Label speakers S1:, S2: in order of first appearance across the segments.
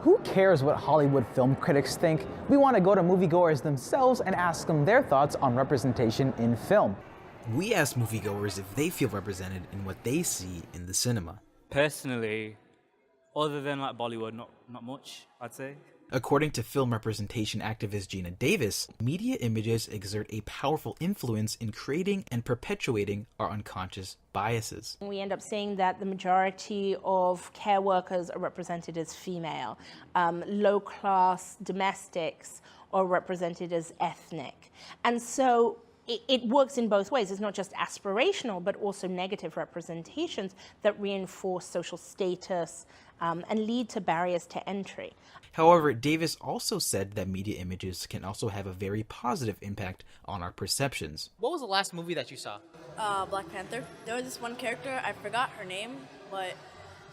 S1: who cares what Hollywood film critics think? We want to go to moviegoers themselves and ask them their thoughts on representation in film.
S2: We asked moviegoers if they feel represented in what they see in the cinema.
S3: Personally, other than like Bollywood, not much, I'd say.
S2: According to film representation activist Gina Davis, media images exert a powerful influence in creating and perpetuating our unconscious biases.
S4: We end up seeing that the majority of care workers are represented as female. Low-class domestics are represented as ethnic. And so it works in both ways. It's not just aspirational, but also negative representations that reinforce social status and lead to barriers to entry.
S2: However, Davis also said that media images can also have a very positive impact on our perceptions.
S5: What was the last movie that you saw?
S6: Black Panther. There was this one character, I forgot her name, but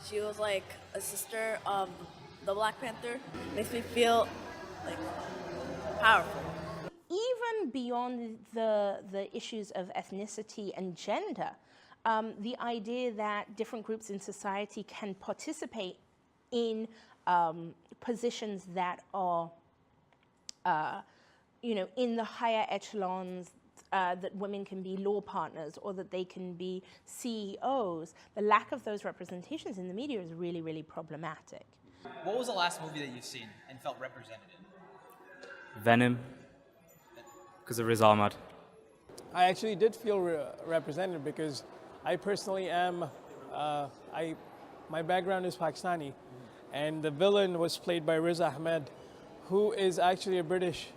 S6: she was like a sister of the Black Panther. Makes me feel like powerful.
S4: Even beyond the issues of ethnicity and gender, the idea that different groups in society can participate in positions that are, in the higher echelons, that women can be law partners or that they can be CEOs, the lack of those representations in the media is really, really problematic.
S5: What was the last movie that you've seen and felt represented in?
S3: Venom, because of Riz Ahmed.
S7: I actually did feel represented because I personally am, my background is Pakistani, and the villain was played by Riz Ahmed, who is actually a British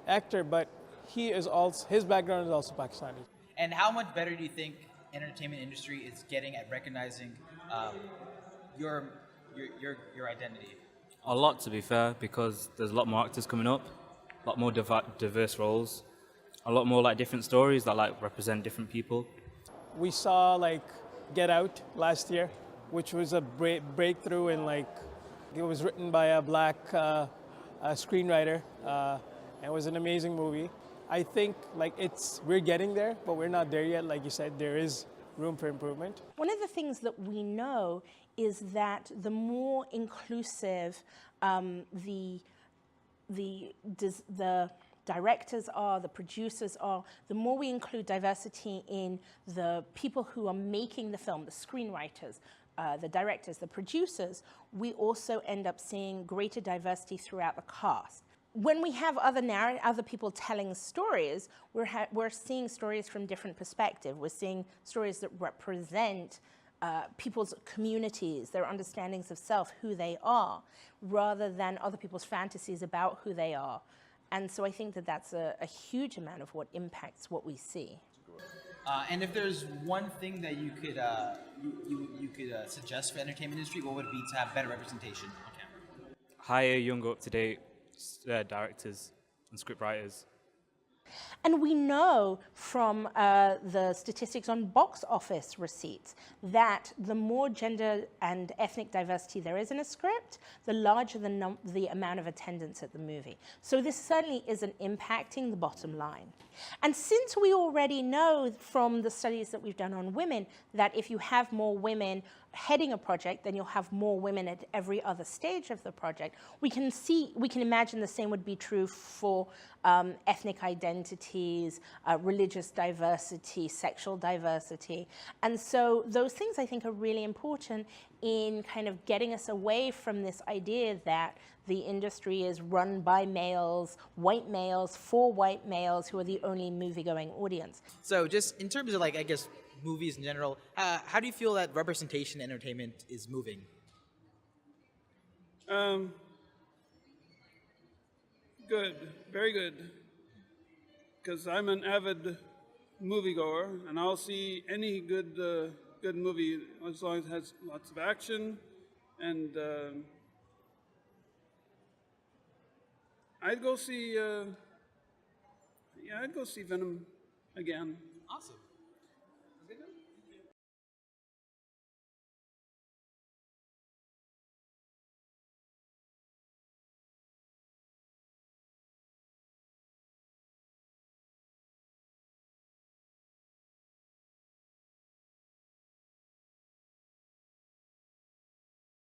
S7: actor, but his background is also Pakistani.
S5: And how much better do you think entertainment industry is getting at recognizing your identity?
S3: A lot, to be fair, because there's a lot more actors coming up, a lot more diverse roles, a lot more like different stories that like represent different people.
S7: We saw like Get Out last year, which was a breakthrough in like, it was written by a black screenwriter, and it was an amazing movie. I think like we're getting there, but we're not there yet. Like you said, there is room for improvement.
S4: One of the things that we know is that the more inclusive the directors are, the producers are, the more we include diversity in the people who are making the film, the screenwriters, the directors, the producers, we also end up seeing greater diversity throughout the cast. When we have other people telling stories, we're seeing stories from different perspectives. We're seeing stories that represent people's communities, their understandings of self, who they are, rather than other people's fantasies about who they are. And so I think that that's a huge amount of what impacts what we see.
S5: And if there's one thing that you could suggest for the entertainment industry, what would it be to have better representation on camera?
S3: Hire younger, up-to-date directors and scriptwriters.
S4: And we know from the statistics on box office receipts that the more gender and ethnic diversity there is in a script, the larger the amount of attendance at the movie. So this certainly isn't impacting the bottom line. And since we already know from the studies that we've done on women that if you have more women heading a project, then you'll have more women at every other stage of the project. We can imagine the same would be true for ethnic identities, religious diversity, sexual diversity. And so those things I think are really important in kind of getting us away from this idea that the industry is run by males, white males, for white males who are the only movie-going audience.
S5: So just in terms of like, I guess, movies in general, how do you feel that representation in entertainment is moving?
S8: Good, very good. Because I'm an avid moviegoer, and I'll see any good movie as long as it has lots of action. And I'd go see, I'd go see Venom again.
S5: Awesome.